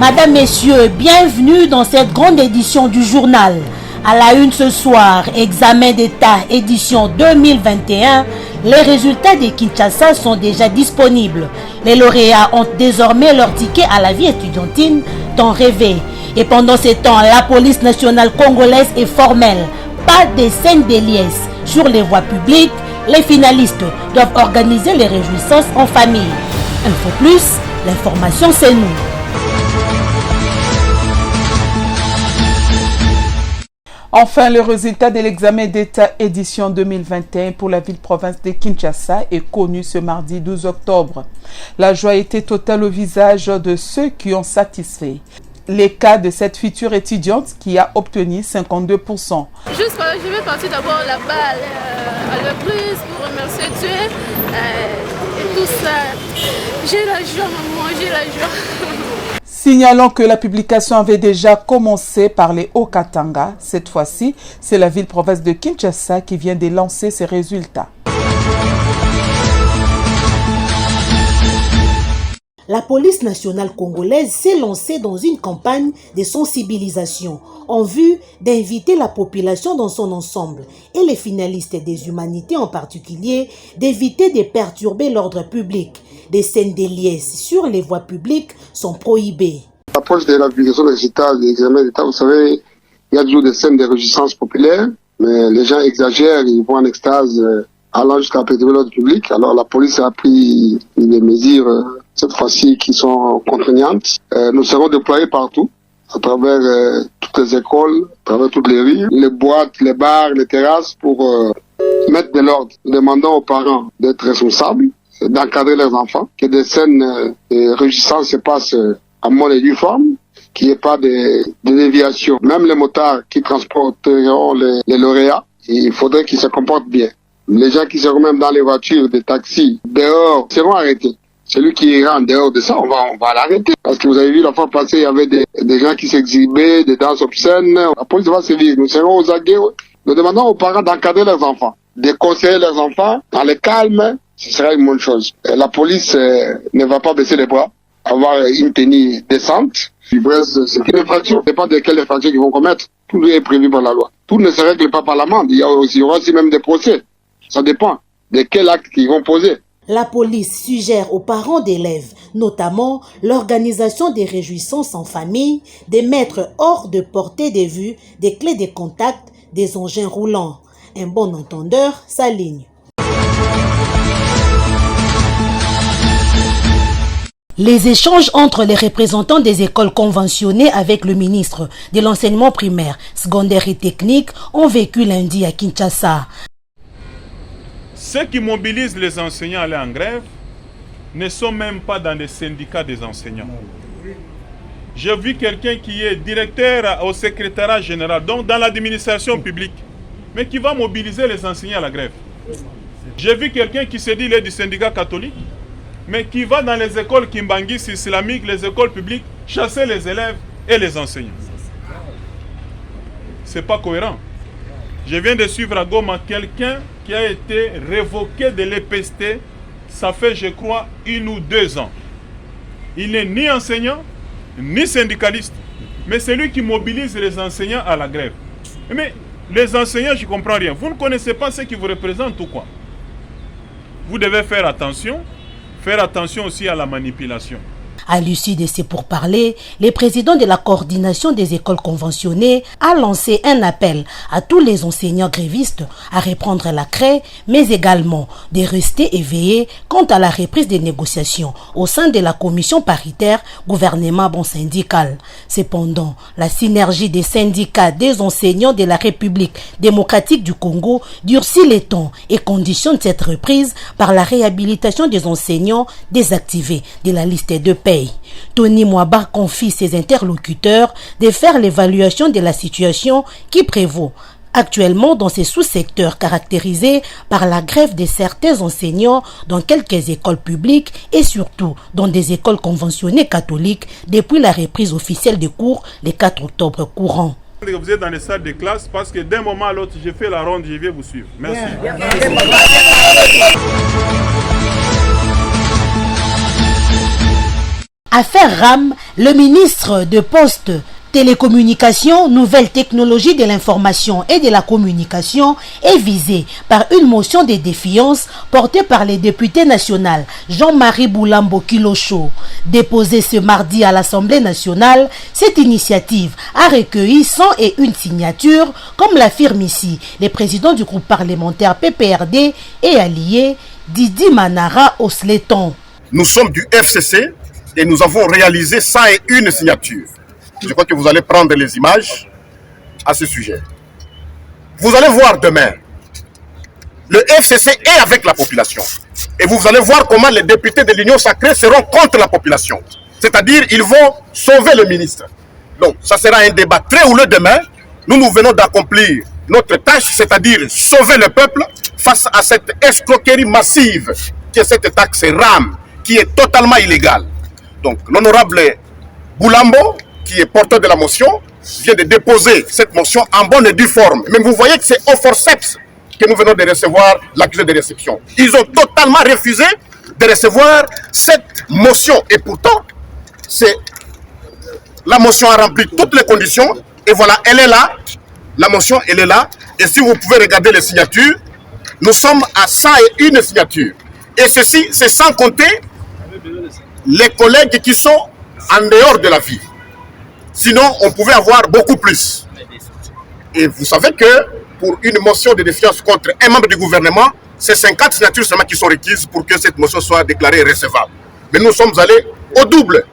Madame, Messieurs, bienvenue dans cette grande édition du journal. À la une ce soir, examen d'État édition 2021, les résultats de Kinshasa sont déjà disponibles. Les lauréats ont désormais leur ticket à la vie étudiantine tant rêvé. Et pendant ce temps, la police nationale congolaise est formelle. Pas de scènes de liesse. Sur les voies publiques, les finalistes doivent organiser les réjouissances en famille. Info Plus, l'information c'est nous. Enfin, le résultat de l'examen d'État édition 2021 pour la ville-province de Kinshasa est connu ce mardi 12 octobre. La joie était totale au visage de ceux qui ont satisfait. Les cas de cette future étudiante qui a obtenu 52%. Je vais partir d'abord là-bas à l'église pour remercier Dieu et tout ça. J'ai la joie, maman, j'ai la joie. Signalons que la publication avait déjà commencé par les Haut-Katanga. Cette fois-ci, c'est la ville-province de Kinshasa qui vient de lancer ses résultats. La police nationale congolaise s'est lancée dans une campagne de sensibilisation en vue d'inviter la population dans son ensemble et les finalistes des humanités en particulier d'éviter de perturber l'ordre public. Des scènes de liesse sur les voies publiques sont prohibées. À l'approche de la publication des résultats de l'examen d'État, vous savez, il y a toujours des scènes de réjouissance populaire, mais les gens exagèrent, ils vont en extase allant jusqu'à perturber l'ordre public. Alors la police a pris des mesures cette fois-ci qui sont contraignantes. Nous serons déployés partout, à travers toutes les écoles, à travers toutes les rues, les boîtes, les bars, les terrasses, pour mettre de l'ordre. Nous demandons aux parents d'être responsables, d'encadrer leurs enfants, que des scènes de réjouissance se passent à mode et due forme, qu'il n'y ait pas de déviation. Même les motards qui transporteront les lauréats, il faudrait qu'ils se comportent bien. Les gens qui seront même dans les voitures, des taxis, dehors, seront arrêtés. Celui qui ira en dehors de ça, on va l'arrêter. Parce que vous avez vu la fois passée, il y avait des gens qui s'exhibaient, des danses obscènes. La police va sévir. Nous serons aux aguets. Nous demandons aux parents d'encadrer leurs enfants, de conseiller leurs enfants dans le calme. Ce sera une bonne chose. La police ne va pas baisser les bras, avoir une tenue décente. Bref, c'est une infraction. Ça dépend de quelle infraction ils vont commettre. Tout est prévu par la loi. Tout ne se règle pas par l'amende. Il y aura aussi même des procès. Ça dépend de quel acte ils vont poser. La police suggère aux parents d'élèves, notamment l'organisation des réjouissances en famille, de mettre hors de portée de vue des clés de contact des engins roulants. Un bon entendeur s'aligne. Les échanges entre les représentants des écoles conventionnées avec le ministre de l'enseignement primaire, secondaire et technique ont vécu lundi à Kinshasa. Ceux qui mobilisent les enseignants à aller en grève ne sont même pas dans les syndicats des enseignants. J'ai vu quelqu'un qui est directeur au secrétariat général, donc dans l'administration publique, mais qui va mobiliser les enseignants à la grève. J'ai vu quelqu'un qui se dit il est du syndicat catholique, mais qui va dans les écoles Kimbanguis islamiques, les écoles publiques, chasser les élèves et les enseignants. C'est pas cohérent. Je viens de suivre à Goma quelqu'un qui a été révoqué de l'EPST, ça fait je crois 1 ou 2 ans. Il n'est ni enseignant, ni syndicaliste, mais c'est lui qui mobilise les enseignants à la grève. Mais les enseignants, je ne comprends rien. Vous ne connaissez pas ce qui vous représente ou quoi? Vous devez faire attention aussi à la manipulation. À l'issue de ces pourparlers, le président de la coordination des écoles conventionnées a lancé un appel à tous les enseignants grévistes à reprendre la craie, mais également de rester éveillés quant à la reprise des négociations au sein de la commission paritaire gouvernement bon syndical. Cependant, la synergie des syndicats des enseignants de la République démocratique du Congo durcit les tons et conditionne cette reprise par la réhabilitation des enseignants désactivés de la liste de paie. Tony Mwaba confie ses interlocuteurs de faire l'évaluation de la situation qui prévaut actuellement dans ces sous-secteurs caractérisés par la grève de certains enseignants dans quelques écoles publiques et surtout dans des écoles conventionnées catholiques depuis la reprise officielle des cours le 4 octobre courant. Vous êtes dans les salles de classe parce que d'un moment à l'autre, je fais la ronde, je vais vous suivre. Merci. Affaire RAM, le ministre de Poste, Télécommunications, Nouvelles Technologies de l'Information et de la Communication est visé par une motion de défiance portée par les députés nationaux Jean-Marie Boulambo Kilocho. Déposée ce mardi à l'Assemblée nationale, cette initiative a recueilli 101 signatures, comme l'affirme ici les présidents du groupe parlementaire PPRD et allié Didi Manara Osleton. Nous sommes du FCC et nous avons réalisé 101 signatures. Je crois que vous allez prendre les images à ce sujet. Vous allez voir demain, le FCC est avec la population. Et vous allez voir comment les députés de l'Union sacrée seront contre la population. C'est-à-dire, ils vont sauver le ministre. Donc, ça sera un débat très houleux demain. Nous venons d'accomplir notre tâche, c'est-à-dire sauver le peuple face à cette escroquerie massive qui est cette taxe RAM, qui est totalement illégale. Donc, l'honorable Boulambo, qui est porteur de la motion, vient de déposer cette motion en bonne et due forme. Mais vous voyez que c'est au forceps que nous venons de recevoir l'accusé de réception. Ils ont totalement refusé de recevoir cette motion. Et pourtant, la motion a rempli toutes les conditions. Et voilà, elle est là. La motion, elle est là. Et si vous pouvez regarder les signatures, nous sommes à 101 signatures. Et ceci, c'est sans compter les collègues qui sont en dehors de la vie. Sinon, on pouvait avoir beaucoup plus. Et vous savez que pour une motion de défiance contre un membre du gouvernement, c'est 50 signatures seulement qui sont requises pour que cette motion soit déclarée recevable. Mais nous sommes allés au double.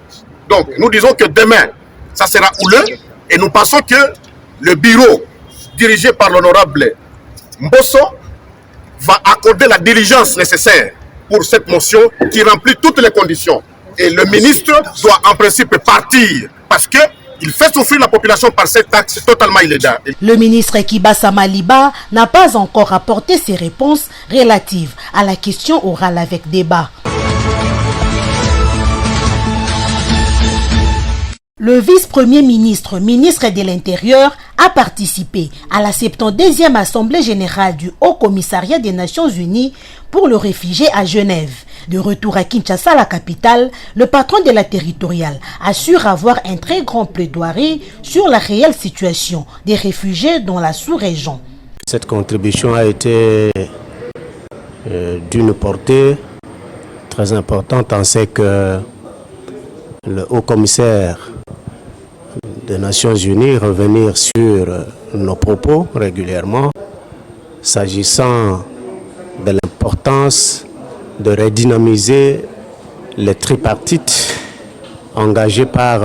Donc, nous disons que demain, ça sera houleux. Et nous pensons que le bureau dirigé par l'honorable Mbosso va accorder la diligence nécessaire pour cette motion qui remplit toutes les conditions. Et le ministre doit en principe partir parce que il fait souffrir la population par cette taxe totalement illégale. Le ministre Kibasa Maliba n'a pas encore apporté ses réponses relatives à la question orale avec débat. Le vice-premier ministre, ministre de l'Intérieur, a participé à la 72e Assemblée générale du Haut Commissariat des Nations Unies pour le réfugié à Genève. De retour à Kinshasa, la capitale, le patron de la territoriale assure avoir un très grand plaidoirie sur la réelle situation des réfugiés dans la sous-région. Cette contribution a été d'une portée très importante. On sait que le haut commissaire des Nations Unies revenir sur nos propos régulièrement s'agissant de l'importance de redynamiser les tripartites engagées par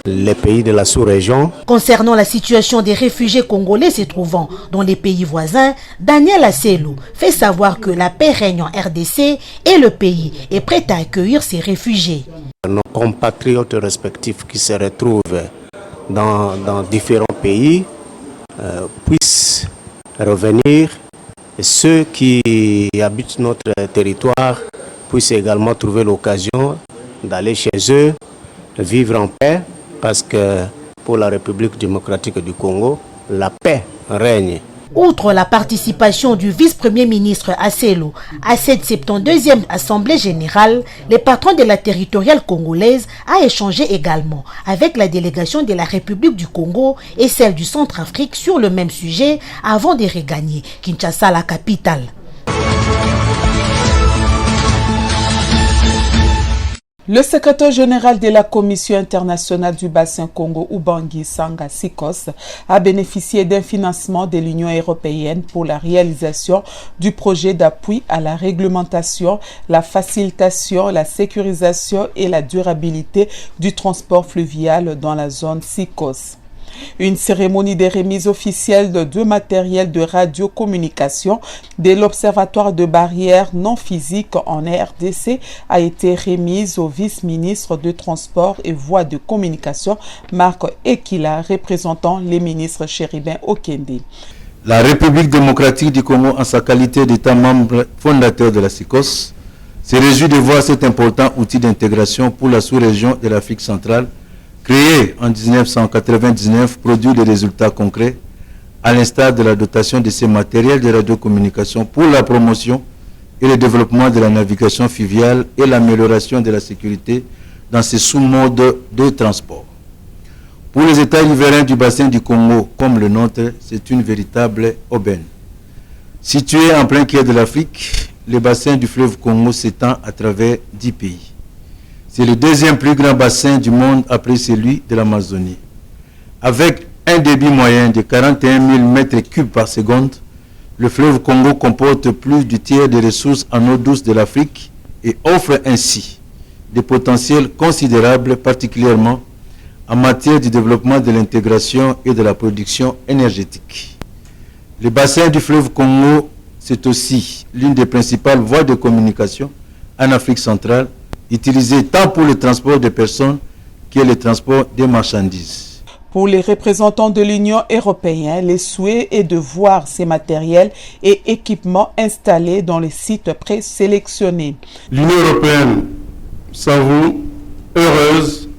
les pays de la sous-région. Concernant la situation des réfugiés congolais se trouvant dans les pays voisins, Daniel Asselo fait savoir que la paix règne en RDC et le pays est prêt à accueillir ces réfugiés. Nos compatriotes respectifs qui se retrouvent dans différents pays puissent revenir et ceux qui habitent notre territoire puissent également trouver l'occasion d'aller chez eux, vivre en paix, parce que pour la République démocratique du Congo, la paix règne. Outre la participation du vice-premier ministre Asselo à cette 72e Assemblée générale, le patron de la territoriale congolaise a échangé également avec la délégation de la République du Congo et celle du Centrafrique sur le même sujet avant de regagner Kinshasa, la capitale. Le secrétaire général de la Commission internationale du bassin Congo, Ubangi Sanga Sikos, a bénéficié d'un financement de l'Union européenne pour la réalisation du projet d'appui à la réglementation, la facilitation, la sécurisation et la durabilité du transport fluvial dans la zone Sikos. Une cérémonie de remise officielle de 2 matériels de radiocommunication de l'Observatoire de barrières non physiques en RDC a été remise au vice-ministre de Transport et Voies de Communication, Marc Ekila, représentant les ministres Chéribin Okende. La République démocratique du Congo, en sa qualité d'État membre fondateur de la SICOS, se réjouit de voir cet important outil d'intégration pour la sous-région de l'Afrique centrale, créé en 1999, produit des résultats concrets, à l'instar de la dotation de ces matériels de radiocommunication pour la promotion et le développement de la navigation fluviale et l'amélioration de la sécurité dans ces sous-modes de transport. Pour les États riverains du bassin du Congo, comme le nôtre, c'est une véritable aubaine. Situé en plein cœur de l'Afrique, le bassin du fleuve Congo s'étend à travers 10 pays. C'est le deuxième plus grand bassin du monde après celui de l'Amazonie. Avec un débit moyen de 41 000 m3 par seconde, le fleuve Congo comporte plus du tiers des ressources en eau douce de l'Afrique et offre ainsi des potentiels considérables, particulièrement en matière du développement de l'intégration et de la production énergétique. Le bassin du fleuve Congo, c'est aussi l'une des principales voies de communication en Afrique centrale, utilisée tant pour le transport de personnes que le transport des marchandises. Pour les représentants de l'Union européenne, le souhait est de voir ces matériels et équipements installés dans les sites présélectionnés. L'Union européenne s'avoue heureuse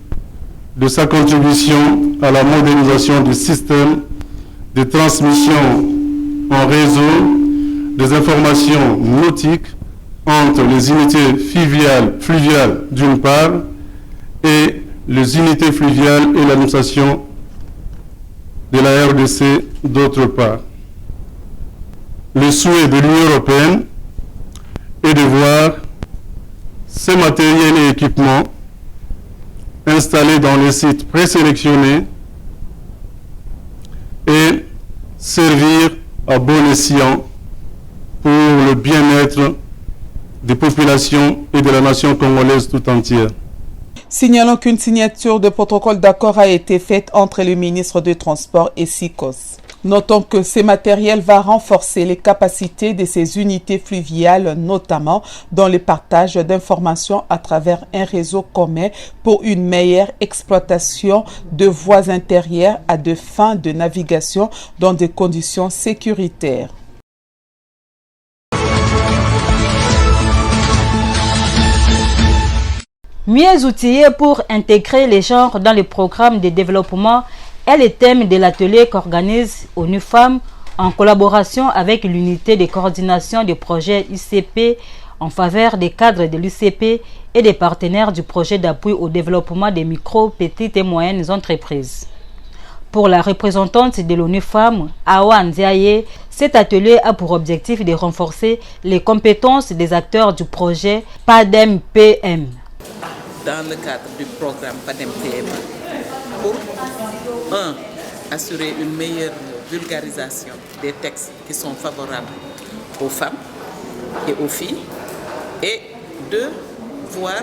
de sa contribution à la modernisation du système de transmission en réseau des informations nautiques entre les unités fluviales d'une part et les unités fluviales et l'administration de la RDC d'autre part. Le souhait de l'Union européenne est de voir ces matériels et équipements installés dans les sites présélectionnés et servir à bon escient pour le bien-être des populations et de la nation congolaise tout entière. Signalons qu'une signature de protocole d'accord a été faite entre le ministre des Transports et SICOS. Notons que ces matériels vont renforcer les capacités de ces unités fluviales, notamment dans le partage d'informations à travers un réseau commun pour une meilleure exploitation de voies intérieures à des fins de navigation dans des conditions sécuritaires. Mieux outillés pour intégrer les genres dans le programme de développement est le thème de l'atelier qu'organise ONU Femmes en collaboration avec l'unité de coordination des projets UCP en faveur des cadres de l'UCP et des partenaires du projet d'appui au développement des micro, petites et moyennes entreprises. Pour la représentante de l'ONU Femmes, Awa Ndiaye, cet atelier a pour objectif de renforcer les compétences des acteurs du projet PADEM-PM. Dans le cadre du programme PADEM-PM, pour assurer une meilleure vulgarisation des textes qui sont favorables aux femmes et aux filles, et 2, voir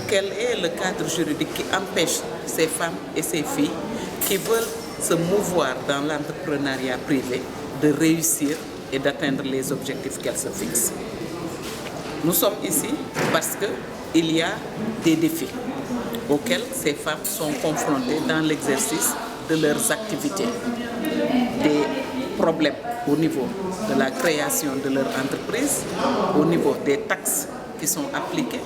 quel est le cadre juridique qui empêche ces femmes et ces filles qui veulent se mouvoir dans l'entrepreneuriat privé de réussir et d'atteindre les objectifs qu'elles se fixent. Nous sommes ici parce qu'il y a des défis auxquels ces femmes sont confrontées dans l'exercice de leurs activités. Des problèmes au niveau de la création de leur entreprise, au niveau des taxes qui sont appliquées,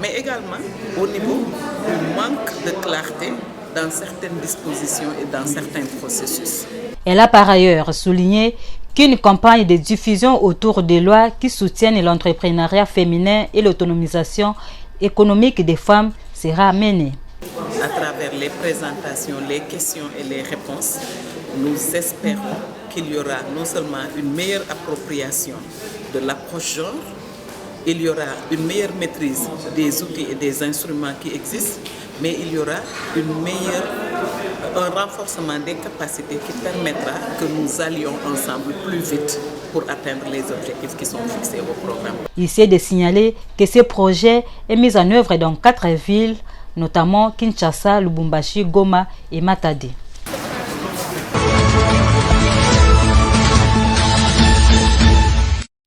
mais également au niveau du manque de clarté dans certaines dispositions et dans certains processus. Elle a par ailleurs souligné qu'une campagne de diffusion autour des lois qui soutiennent l'entrepreneuriat féminin et l'autonomisation économique des femmes sera menée. À travers les présentations, les questions et les réponses, nous espérons qu'il y aura non seulement une meilleure appropriation de l'approche genre, il y aura une meilleure maîtrise des outils et des instruments qui existent, mais il y aura un renforcement des capacités qui permettra que nous allions ensemble plus vite pour atteindre les objectifs qui sont fixés au programme. Il s'est de signaler que ce projet est mis en œuvre dans 4 villes, notamment Kinshasa, Lubumbashi, Goma et Matadi.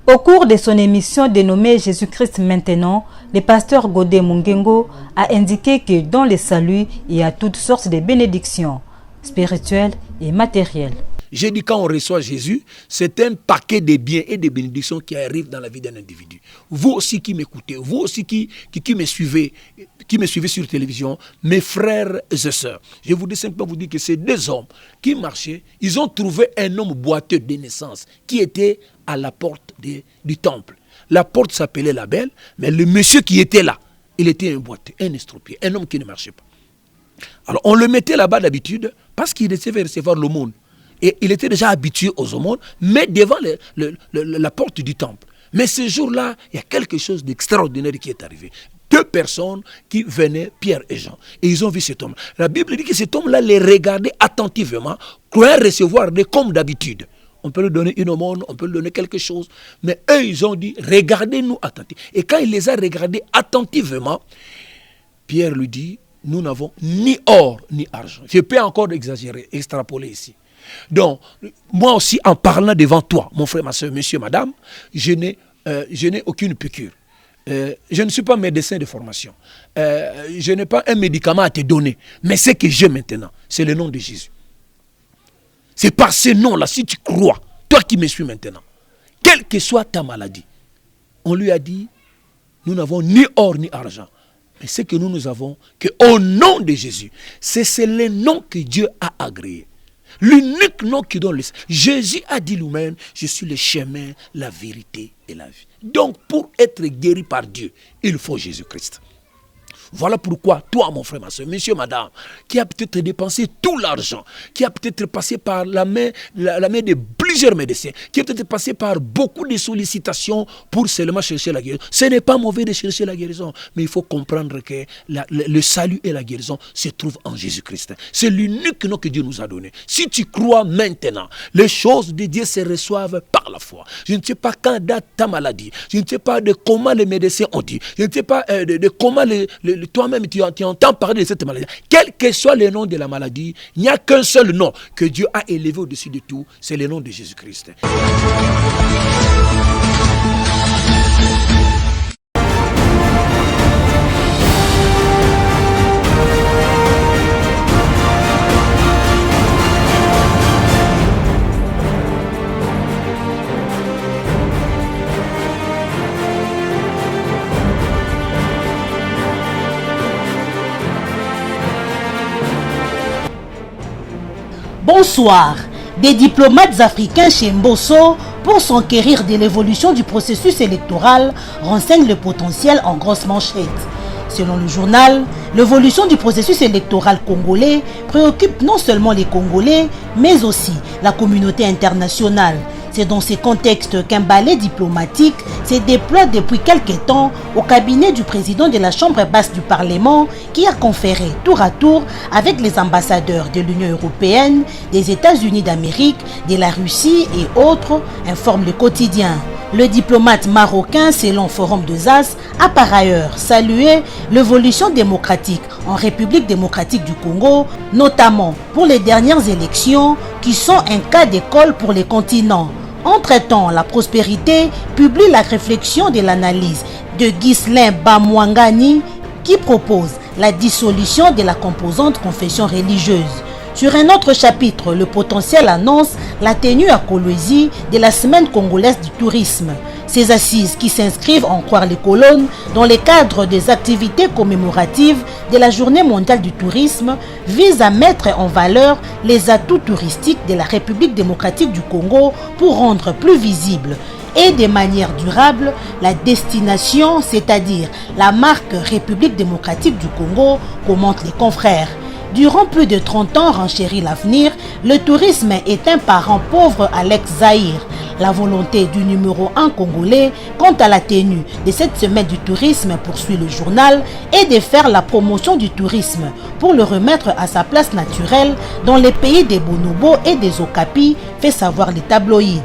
Au cours de son émission dénommée Jésus-Christ maintenant, le pasteur Godé Mungengo a indiqué que dans le salut, il y a toutes sortes de bénédictions spirituelles et matérielles. J'ai dit, quand on reçoit Jésus, c'est un paquet de biens et de bénédictions qui arrivent dans la vie d'un individu. Vous aussi qui m'écoutez, vous aussi qui me suivez sur télévision, mes frères et sœurs, je voudrais simplement vous dire que ces 2 hommes qui marchaient, ils ont trouvé un homme boiteux de naissance qui était à la porte du temple. La porte s'appelait la Belle, mais le monsieur qui était là, Il était un boiteux, un estropié, un homme qui ne marchait pas. Alors on le mettait là-bas d'habitude parce qu'il devait recevoir l'aumône. Et il était déjà habitué aux aumônes, mais devant la porte du temple. Mais ce jour-là, il y a quelque chose d'extraordinaire qui est arrivé. 2 personnes qui venaient, Pierre et Jean, et ils ont vu cet homme. La Bible dit que cet homme-là les regardait attentivement, croyant recevoir comme d'habitude. On peut lui donner une aumône, on peut lui donner quelque chose, mais eux, ils ont dit, regardez-nous attentivement. Et quand il les a regardés attentivement, Pierre lui dit, nous n'avons ni or ni argent. Je peux encore exagérer, extrapoler ici. Donc, moi aussi, en parlant devant toi, mon frère, ma soeur, monsieur, madame, je n'ai aucune piqûre. Je ne suis pas médecin de formation. Je n'ai pas un médicament à te donner. Mais ce que j'ai maintenant, c'est le nom de Jésus. C'est par ce nom-là, si tu crois, toi qui me suis maintenant, quelle que soit ta maladie, on lui a dit, nous n'avons ni or ni argent. Mais ce que nous avons, qu'au nom de Jésus, c'est le nom que Dieu a agréé. L'unique nom qui donne le... Jésus a dit lui-même, je suis le chemin, la vérité et la vie. Donc, pour être guéri par Dieu, il faut Jésus-Christ. Voilà pourquoi, toi, mon frère, ma soeur, monsieur, madame, qui a peut-être dépensé tout l'argent, qui a peut-être passé par la main de plusieurs médecins, qui a peut-être passé par beaucoup de sollicitations pour seulement chercher la guérison. Ce n'est pas mauvais de chercher la guérison, mais il faut comprendre que le salut et la guérison se trouvent en Jésus-Christ. C'est l'unique nom que Dieu nous a donné. Si tu crois maintenant, les choses de Dieu se reçoivent par la foi. Je ne sais pas quand date ta maladie, je ne sais pas de comment les médecins ont dit, je ne sais pas de comment toi-même tu entends parler de cette maladie. Quel que soit le nom de la maladie, il n'y a qu'un seul nom que Dieu a élevé au-dessus de tout, c'est le nom de Jésus-Christ. Bonsoir. Des diplomates africains chez Mbosso, pour s'enquérir de l'évolution du processus électoral, renseignent le potentiel en grosses manchettes. Selon le journal, l'évolution du processus électoral congolais préoccupe non seulement les Congolais, mais aussi la communauté internationale. C'est dans ce contexte qu'un balai diplomatique se déploie depuis quelques temps au cabinet du président de la Chambre basse du Parlement qui a conféré tour à tour avec les ambassadeurs de l'Union européenne, des États-Unis d'Amérique, de la Russie et autres, informe le quotidien. Le diplomate marocain, selon Forum de Zas, a par ailleurs salué l'évolution démocratique en République démocratique du Congo, notamment pour les dernières élections qui sont un cas d'école pour les continents. Entre-temps, la prospérité publie la réflexion de l'analyse de Ghislain Bamwangani qui propose la dissolution de la composante confession religieuse. Sur un autre chapitre, le potentiel annonce la tenue à Kolwezi de la semaine congolaise du tourisme. Ces assises qui s'inscrivent en croire les colonnes dans le cadre des activités commémoratives de la Journée mondiale du tourisme visent à mettre en valeur les atouts touristiques de la République démocratique du Congo pour rendre plus visible et de manière durable la destination, c'est-à-dire la marque République démocratique du Congo, commentent les confrères. Durant plus de 30 ans, renchérit l'avenir, le tourisme est un parent pauvre à l'ex-Zaïre. La volonté du numéro 1 congolais quant à la tenue de cette semaine du tourisme, poursuit le journal, est de faire la promotion du tourisme pour le remettre à sa place naturelle dans les pays des bonobos et des okapis, fait savoir les tabloïds.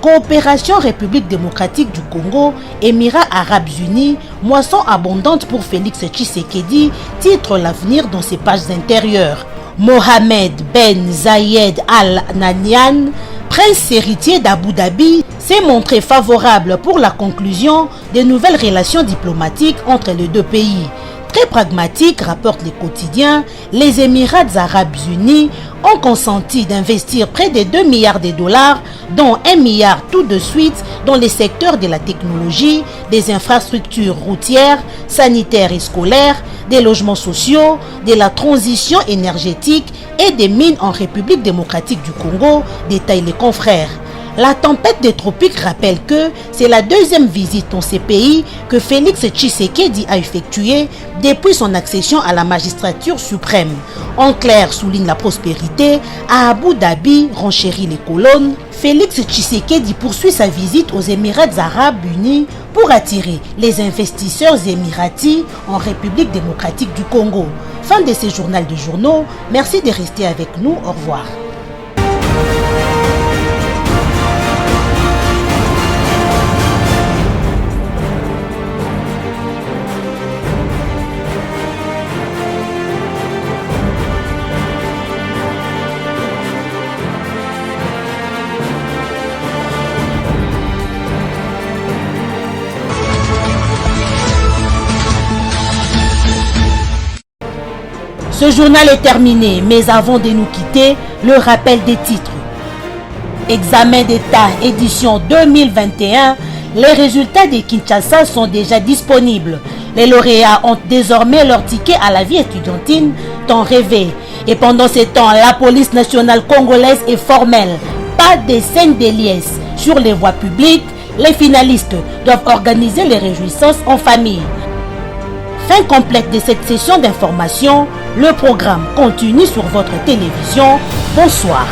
Coopération République démocratique du Congo, Émirats arabes unis, moisson abondante pour Félix Tshisekedi, titre l'avenir dans ses pages intérieures. Mohamed Ben Zayed Al Nahyan, prince héritier d'Abu Dhabi, s'est montré favorable pour la conclusion des nouvelles relations diplomatiques entre les deux pays. Très pragmatique, rapporte les quotidiens, les Émirats arabes unis ont consenti d'investir près de 2 milliards de dollars, dont 1 milliard tout de suite dans les secteurs de la technologie, des infrastructures routières, sanitaires et scolaires, des logements sociaux, de la transition énergétique et des mines en République démocratique du Congo, détaillent les confrères. La tempête des tropiques rappelle que c'est la deuxième visite dans ces pays que Félix Tshisekedi a effectuée depuis son accession à la magistrature suprême. En clair, souligne la prospérité, à Abu Dhabi renchérit les colonnes. Félix Tshisekedi poursuit sa visite aux Émirats arabes unis pour attirer les investisseurs émiratis en République démocratique du Congo. Fin de ce journal de journaux. Merci de rester avec nous. Au revoir. Ce journal est terminé, mais avant de nous quitter, le rappel des titres. Examen d'État, édition 2021, les résultats de Kinshasa sont déjà disponibles. Les lauréats ont désormais leur ticket à la vie étudiantine, tant rêvé. Et pendant ce temps, la police nationale congolaise est formelle. Pas de scène de liesse. Sur les voies publiques, les finalistes doivent organiser les réjouissances en famille. Fin complète de cette session d'information, le programme continue sur votre télévision. Bonsoir.